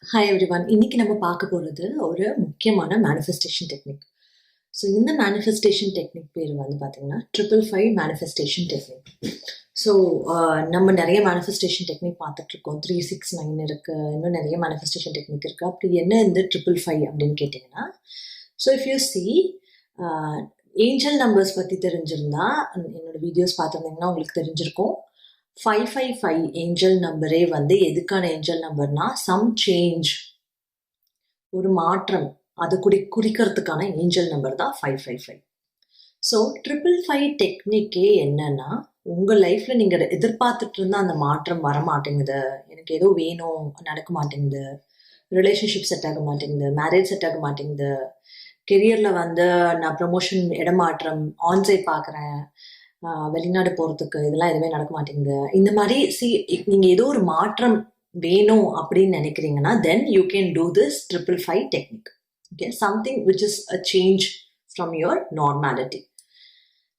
Hi everyone. இன்னைக்கு நம்ம பார்க்க போகிறது ஒரு முக்கியமான மேனிஃபெஸ்டேஷன் டெக்னிக். ஸோ இந்த மேனிஃபெஸ்டேஷன் டெக்னிக் பேர் வந்து பார்த்தீங்கன்னா 555 மேனிஃபெஸ்டேஷன் டெக்னிக். ஸோ நம்ம நிறைய மேனிஃபெஸ்டேஷன் டெக்னிக் பார்த்துட்ருக்கோம். 369 இருக்குது, இன்னும் நிறைய மேனிஃபெஸ்டேஷன் டெக்னிக் இருக்குது. அப்படி என்ன இந்த 555 அப்படின்னு கேட்டிங்கன்னா, so if you see angel numbers பற்றி தெரிஞ்சிருந்தா என்னோட வீடியோஸ் பார்த்துருந்தீங்கன்னா உங்களுக்கு தெரிஞ்சிருக்கும். 555 ஏஞ்சல் நம்பரே வந்து எதுக்கான ஏஞ்சல் நம்பர்னா சம் சேஞ்ச், ஒரு மாற்றம், அது குறிக்கிறதுக்கான ஏஞ்சல் நம்பர் தான் 555. ஸோ 555 டெக்னிக்கே என்னன்னா, உங்கள் லைஃப்பில் நீங்கள் எதிர்பார்த்துட்டு இருந்தால் அந்த மாற்றம் வர மாட்டேங்குது, எனக்கு ஏதோ வேணும் நடக்க மாட்டேங்குது, ரிலேஷன்ஷிப் செட் ஆக மாட்டேங்குது, மேரேஜ் செட் ஆக மாட்டேங்குது, கெரியரில் வந்து நான் ப்ரமோஷன் இடமாற்றம் ஆன்சைட் பார்க்குறேன், வெளிநாடு போகிறதுக்கு இதெல்லாம் எதுவுமே நடக்க மாட்டேங்குது, இந்த மாதிரி நீங்கள் ஏதோ ஒரு மாற்றம் வேணும் அப்படின்னு நினைக்கிறீங்கன்னா then you can do this 555 technique. Okay, something which is a change from your normality.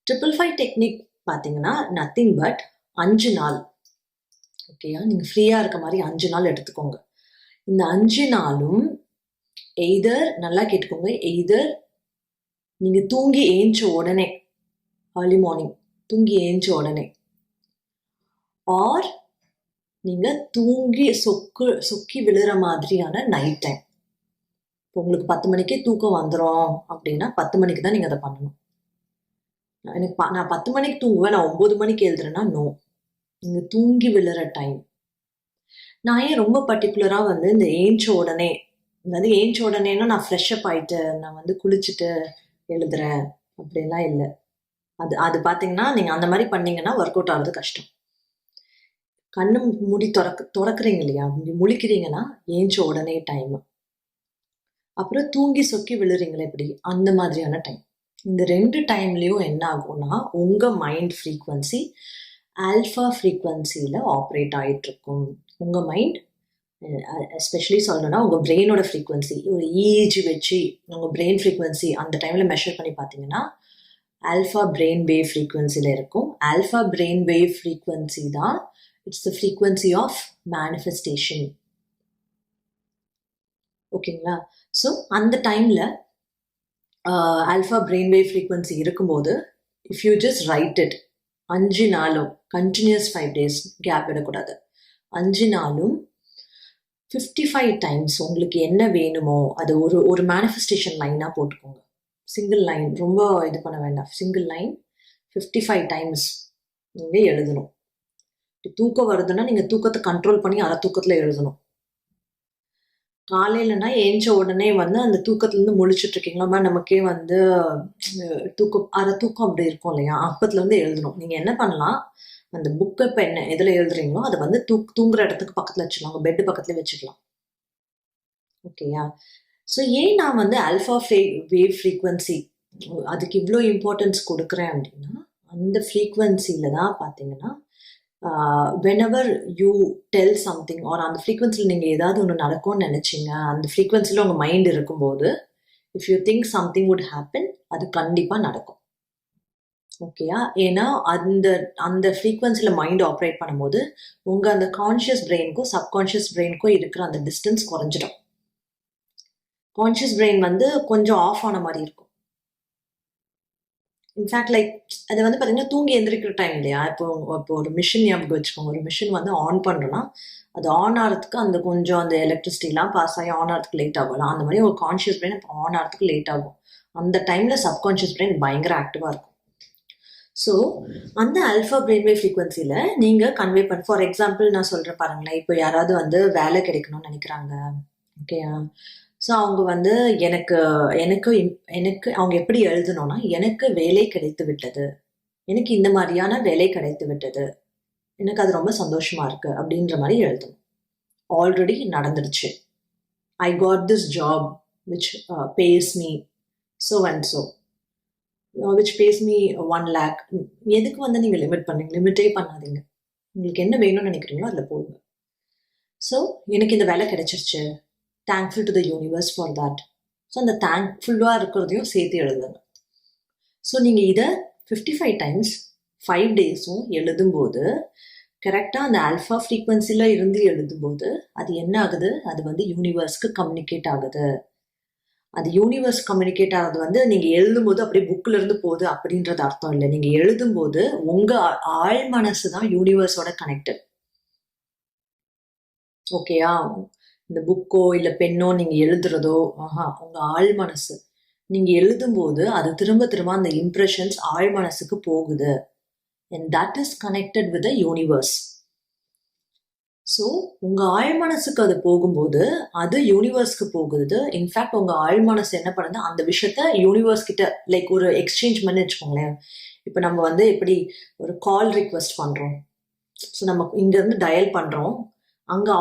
555 technique பார்த்தீங்கன்னா நத்திங் பட் 5 நாள். ஓகேயா, நீங்கள் ஃப்ரீயாக இருக்க மாதிரி 5 நாள் எடுத்துக்கோங்க. இந்த 5 நாளும் எய்தர், நல்லா கேட்டுக்கோங்க, எய்தர் நீங்கள் தூங்கி ஏஞ்ச உடனே, ஏர்லி மார்னிங் தூங்கி ஏஞ்ச உடனே, ஆர் நீங்கள் தூங்கி சொக்கி விழுற மாதிரியான நைட் டைம். இப்போ உங்களுக்கு 10 மணிக்கே தூக்கம் வந்துடும் அப்படின்னா 10 மணிக்கு தான் நீங்கள் அதை பண்ணணும். நான் 10 மணிக்கு தூங்குவேன், நான் 9 மணிக்கு எழுதுறேன்னா நோ, நீங்கள் தூங்கி விழுற டைம். நான் ஏன் ரொம்ப பர்டிகுலராக வந்து இந்த ஏஞ்ச உடனே, அதாவது ஏஞ்ச உடனேன்னா நான் ஃப்ரெஷ்அப் ஆகிட்டு நான் வந்து குளிச்சுட்டு எழுதுறேன் அப்படிலாம் இல்லை. அது பார்த்தீங்கன்னா நீங்கள் அந்த மாதிரி பண்ணீங்கன்னா ஒர்க் அவுட் ஆகிறது கஷ்டம். கண்ணு மூடி திறக்கிறீங்க இல்லையா, முழிக்கிறீங்கன்னா ஏஞ்ச உடனே டைம், அப்புறம் தூங்கி சொக்கி விழுறீங்களே இப்படி, அந்த மாதிரியான டைம். இந்த 2 டைம்லேயும் என்ன ஆகும்னா உங்கள் மைண்ட் ஃப்ரீக்வன்சி ஆல்ஃபா ஃப்ரீக்வன்சியில் ஆப்ரேட் ஆகிட்டுருக்கும். உங்கள் மைண்ட், எஸ்பெஷலி சொல்லணும்னா உங்கள் பிரெயினோட ஃப்ரீக்வன்சி, ஒரு இஇஜி வச்சு உங்கள் பிரெயின் ஃப்ரீக்வன்சி அந்த டைமில் மெஷர் பண்ணி பார்த்தீங்கன்னா ஆல்ஃபா பிரெயின் வேவ் ஃப்ரீக்வன்சியில் இருக்கும். ஆல்ஃபா பிரெயின் வேவ் ஃப்ரீக்வன்சி தான் it's the frequency of manifestation. ஓகேங்களா? ஸோ அந்த டைமில் ஆல்ஃபா பிரெயின் வேவ் ஃப்ரீக்வன்சி இருக்கும்போது if you just write it, 5 நாளும் கண்டினியூஸ் 5 days கேப் விடக்கூடாது, 5 நாளும் 55 டைம்ஸ் உங்களுக்கு என்ன வேணுமோ அது ஒரு மேனிஃபெஸ்டேஷன் லைனாக போட்டுக்கோங்க. சிங்கிள் லைன், ரொம்ப இது பண்ண வேண்டாம், சிங்கிள் லைன் 55 டைம்ஸ் நீங்கள் எழுதணும். தூக்கம் வருதுன்னா நீங்கள் தூக்கத்தை கண்ட்ரோல் பண்ணி அரை தூக்கத்தில் எழுதணும். காலையிலனா ஏஞ்ச உடனே வந்து அந்த தூக்கத்துலேருந்து முழிச்சுட்டு இருக்கீங்களா, நமக்கே வந்து அரை தூக்கம் அப்படி இருக்கும் இல்லையா, அப்பத்துலேருந்து எழுதணும். நீங்கள் என்ன பண்ணலாம், அந்த புக்கை இப்போ என்ன எதில் எழுதுறீங்களோ அதை வந்து தூங்குற இடத்துக்கு பக்கத்தில் வச்சுக்கலாம், உங்கள் பெட்டு பக்கத்தில் வச்சுக்கலாம். ஓகேயா? ஸோ ஏன் நான் வந்து ஆல்ஃபா வேவ் ஃப்ரீக்வன்சி அதுக்கு இவ்வளோ இம்பார்ட்டன்ஸ் கொடுக்குறேன் அப்படின்னா, அந்த ஃப்ரீக்வன்சியில் தான் பார்த்தீங்கன்னா whenever you tell something R அந்த ஃப்ரீக்வன்சியில் நீங்கள் ஏதாவது ஒன்று நடக்கும்னு நினச்சிங்க, அந்த ஃப்ரீக்வன்சியில் உங்கள் மைண்ட் இருக்கும்போது if you think something would happen, அது கண்டிப்பாக நடக்கும். ஓகேயா? ஏன்னா அந்த ஃப்ரீக்வன்சியில் மைண்ட் ஆப்ரேட் பண்ணும்போது உங்கள் அந்த கான்ஷியஸ் பிரெயினுக்கும் சப்கான்ஷியஸ் பிரெயினுக்கும் இருக்கிற அந்த டிஸ்டன்ஸ் குறைஞ்சிடும். கான்ஷியஸ் பிரெயின் வந்து கொஞ்சம் ஆஃப் ஆன மாதிரி இருக்கும். இன்ஃபேக்ட் லைக் அது வந்து பார்த்தீங்கன்னா தூங்கி எந்திரிக்கிற டைம் இல்லையா, இப்போ ஒரு மிஷின் ஞாபகம் வச்சுக்கோங்க, ஒரு மிஷின் வந்து ஆன் பண்ணுறோன்னா அது ஆன் ஆகிறதுக்கு அந்த கொஞ்சம் அந்த எலக்ட்ரிசிட்டிலாம் பாஸ் ஆகி ஆன் ஆகிறதுக்கு லேட் ஆகலாம். அந்த மாதிரி ஒரு கான்ஷியஸ் பிரெயின் இப்போ ஆன் ஆகிறதுக்கு லேட் ஆகும். அந்த டைமில் சப்கான்ஷியஸ் பிரெயின் பயங்கர ஆக்டிவாக இருக்கும். ஸோ அந்த ஆல்ஃபா பிரெயின் வேவ் ஃப்ரீக்வன்சியில் நீங்கள் கன்வே ஃபார் எக்ஸாம்பிள் நான் சொல்கிறேன் பாருங்களேன், இப்போ யாராவது வந்து வேலை கிடைக்கணும்னு நினைக்கிறாங்க. ஓகேயா? ஸோ அவங்க வந்து எனக்கு அவங்க எப்படி எழுதணும்னா, எனக்கு வேலை கிடைத்து விட்டது, எனக்கு இந்த மாதிரியான வேலை கிடைத்து விட்டது, எனக்கு அது ரொம்ப சந்தோஷமா இருக்கு அப்படின்ற மாதிரி எழுதணும். ஆல்ரெடி நடந்துடுச்சு, I got this job which pays me so and so, which pays me 1 lakh. எதுக்கு வந்து நீங்கள் லிமிட்டே பண்ணாதீங்க, உங்களுக்கு என்ன வேணும்னு நினைக்கிறீங்களோ அதில் போடுங்க. ஸோ எனக்கு இந்த வேலை கிடைச்சிருச்சு, thankful to the universe for that. So அந்த தேங்க்ஃபுல்லாக இருக்கிறதையும் சேர்த்து எழுதுங்க. ஸோ நீங்கள் இதை 55 டைம்ஸ் 5 days எழுதும்போது கரெக்டாக அந்த ஆல்ஃபா ஃப்ரீக்வன்சியில் இருந்து எழுதும்போது அது என்ன ஆகுது, அது வந்து யூனிவர்ஸ்க்கு கம்யூனிகேட் ஆகுது. அது யூனிவர்ஸ் கம்யூனிகேட் ஆகிறது வந்து நீங்கள் எழுதும்போது அப்படியே புக்கில் இருந்து போகுது அப்படின்றது அர்த்தம் இல்லை. நீங்கள் எழுதும்போது உங்கள் ஆழ் மனசு தான் யூனிவர்ஸோட கனெக்டட். ஓகேயா? இந்த புக்கோ இல்லை பெண்ணோ நீங்கள் எழுதுறதோ உங்கள் ஆழ் மனசு. நீங்கள் எழுதும்போது அது திரும்ப திரும்ப அந்த இம்ப்ரெஷன்ஸ் ஆழ் மனசுக்கு போகுது. And that is connected with the universe. So உங்கள் ஆழ் மனசுக்கு அது போகும்போது அது யூனிவர்ஸ்க்கு போகுது. இன்ஃபேக்ட் உங்கள் ஆழ் மனசு என்ன பண்ணுது, அந்த விஷயத்த யூனிவர்ஸ் கிட்ட லைக் ஒரு எக்ஸ்சேஞ்ச் பண்ணி வச்சுக்கோங்களேன். இப்போ நம்ம வந்து எப்படி ஒரு கால் ரிக்வெஸ்ட் பண்ணுறோம். ஸோ நம்ம இங்கேருந்து டயல் பண்ணுறோம், அங்கே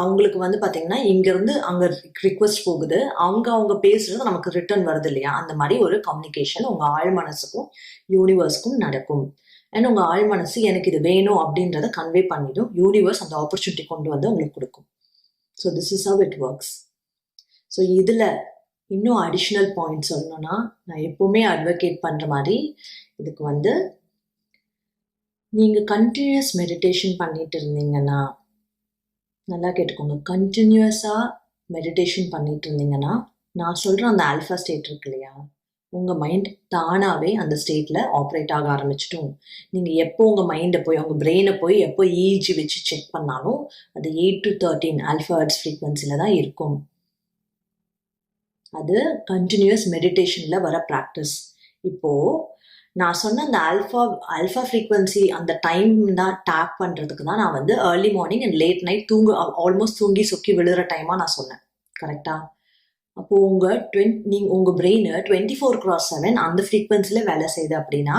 அவங்களுக்கு வந்து பார்த்தீங்கன்னா இங்கேருந்து அங்கே ரிக்வெஸ்ட் போகுது, அவங்க பேசுகிறது நமக்கு ரிட்டர்ன் வருது இல்லையா? அந்த மாதிரி ஒரு கம்யூனிகேஷன் உங்கள் ஆழ் மனசுக்கும் யூனிவர்ஸ்க்கும் நடக்கும். அண்ட் உங்கள் ஆழ் மனசு எனக்கு இது வேணும் அப்படின்றத கன்வே பண்ணிடும். யூனிவர்ஸ் அந்த ஆப்பர்ச்சுனிட்டி கொண்டு வந்து உங்களுக்கு கொடுக்கும். So this is how it works. So இதில் இன்னும் அடிஷ்னல் பாயிண்ட் சொல்லணும்னா, நான் எப்போவுமே அட்வொகேட் பண்ணுற மாதிரி இதுக்கு வந்து நீங்கள் கண்டினியூஸ் மெடிடேஷன் பண்ணிட்டு இருந்தீங்கன்னா, நல்லா கேட்டுக்கோங்க, கண்டினியூஸாக மெடிடேஷன் பண்ணிட்டு இருந்தீங்கன்னா, நான் சொல்கிற அந்த ஆல்ஃபா ஸ்டேட் இருக்கு இல்லையா, உங்கள் மைண்ட் தானாகவே அந்த ஸ்டேட்டில் ஆப்ரேட் ஆக ஆரம்பிச்சிட்டும். நீங்கள் எப்போ உங்கள் மைண்டை போய் உங்கள் பிரெயினை போய் எப்போ இஇஜி வச்சு செக் பண்ணாலும் அது 8 to 13 ஆல்ஃபா ஹெர்ட்ஸ் ஃப்ரீக்வன்சியில் தான் இருக்கும். அது கண்டினியூஸ் மெடிடேஷனில் வர ப்ராக்டிஸ். இப்போது நான் சொன்ன அந்த ஆல்ஃபா ஃப்ரீக்வன்சி அந்த டைம் தான் டேப் பண்ணுறதுக்கு தான் நான் வந்து early morning and late night almost தூங்கி சொக்கி விழுற டைமாக நான் சொன்னேன். கரெக்டாக? அப்போது உங்கள் பிரெயின் 24/7 அந்த ஃப்ரீக்வன்சியில் வேலை செய்யுது. அப்படின்னா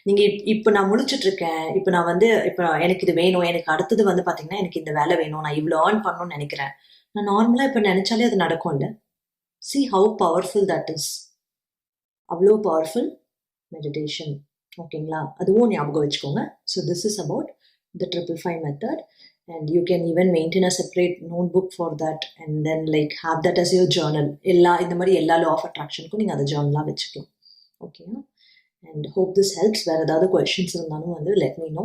நீங்கள் இப்போ நான் முழிச்சிட்ருக்கேன், இப்போ நான் வந்து இப்போ எனக்கு இது வேணும், எனக்கு அடுத்தது வந்து பார்த்தீங்கன்னா எனக்கு இந்த வேலை வேணும், நான் இவ்வளோ ஏர்ன் பண்ணணும்னு நினைக்கிறேன், நான் நார்மலாக இப்போ நினச்சாலே அது நடக்கும்ல. see how powerful that is. அவ்வளோ பவர்ஃபுல் மெடிடேஷன். ஓகேங்களா? அதுவும் ஞாபகம் வச்சுக்கோங்க. So this is about the 555 method. And you can even maintain a separate notebook for that and then like have that as your journal. இந்த மாதிரி எல்லா law of attractionக்கும் நீங்கள் அதை ஜேர்னலாக வச்சுக்கலாம். ஓகேயா? And hope this helps. வேறு ஏதாவது கொஷின்ஸ் இருந்தாலும் வந்து let me know.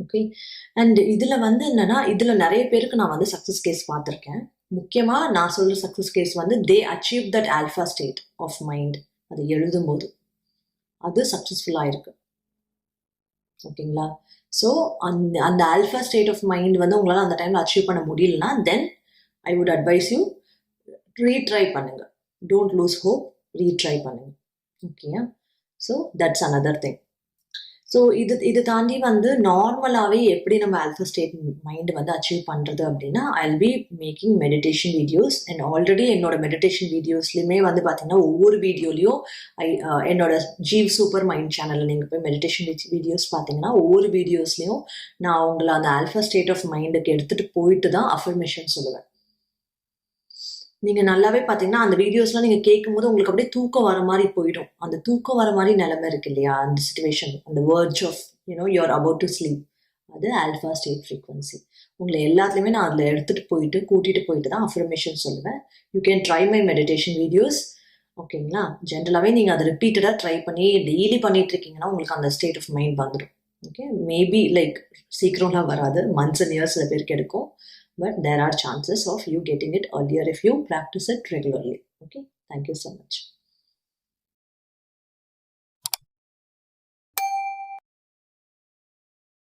Okay. And இதில் வந்து என்னென்னா, இதில் நிறைய பேருக்கு நான் வந்து சக்ஸஸ் கேஸ் பார்த்துருக்கேன். முக்கியமாக நான் சொல்கிற சக்ஸஸ் கேஸ் வந்து they achieve that alpha state of mind. அது எழுதும்போது அது சக்ஸஸ்ஃபுல்லாக இருக்குது. ஓகேங்களா? ஸோ அந்த ஆல்ஃபா ஸ்டேட் ஆஃப் மைண்ட் வந்து உங்களால் அந்த டைமில் அச்சீவ் பண்ண முடியலன்னா then I would advise you retry பண்ணுங்கள். டோன்ட் லூஸ் ஹோப், ரீட்ரை பண்ணுங்கள். ஓகேயா? So that's another thing. So இது தாண்டி வந்து நார்மலாகவே எப்படி நம்ம ஆல்ஃபா ஸ்டேட் மைண்டு வந்து அச்சீவ் பண்ணுறது அப்படின்னா, I will be making meditation videos. And already என்னோட மெடிடேஷன் வீடியோஸ்லையுமே வந்து பார்த்தீங்கன்னா ஒவ்வொரு வீடியோலையும் என்னோட ஜீவ் சூப்பர் மைண்ட் சேனலில் நீங்கள் போய் மெடிடேஷன் வீடியோஸ் பார்த்தீங்கன்னா ஒவ்வொரு வீடியோஸ்லையும் நான் உங்களை அந்த ஆல்ஃபா ஸ்டேட் ஆஃப் மைண்டுக்கு எடுத்துகிட்டு போயிட்டு தான் அஃபர்மேஷன் சொல்லுவேன். நீங்கள் நல்லாவே பார்த்தீங்கன்னா அந்த வீடியோஸ்லாம் நீங்கள் கேட்கும்போது உங்களுக்கு அப்படியே தூக்கம் வர மாதிரி போயிடும். அந்த தூக்கம் வர மாதிரி நிலைமை இருக்கு இல்லையா, அந்த சிச்சுவேஷன், அந்த verge of you're about to sleep, அது ஆல்ஃபா ஸ்டேட் ஃப்ரீக்வன்சி. உங்களை எல்லாத்துலேயுமே நான் அதில் கூட்டிகிட்டு போயிட்டு தான் அஃபர்மேஷன் சொல்லுவேன். You can try my meditation videos. ஓகேங்களா? ஜென்ரலாகவே நீங்கள் அதை ரிப்பீட்டடாக ட்ரை பண்ணி டெய்லி பண்ணிட்டு இருக்கீங்கன்னா உங்களுக்கு அந்த ஸ்டேட் ஆஃப் மைண்ட் வந்துடும். ஓகே, மேபி லைக் சீக்கிரம்லாம் வராது, மந்த்ஸ் அண்ட் இயர்ஸ் சில பேருக்கு எடுக்கும். But there are chances of you getting it earlier if you practice it regularly. Okay, thank you so much.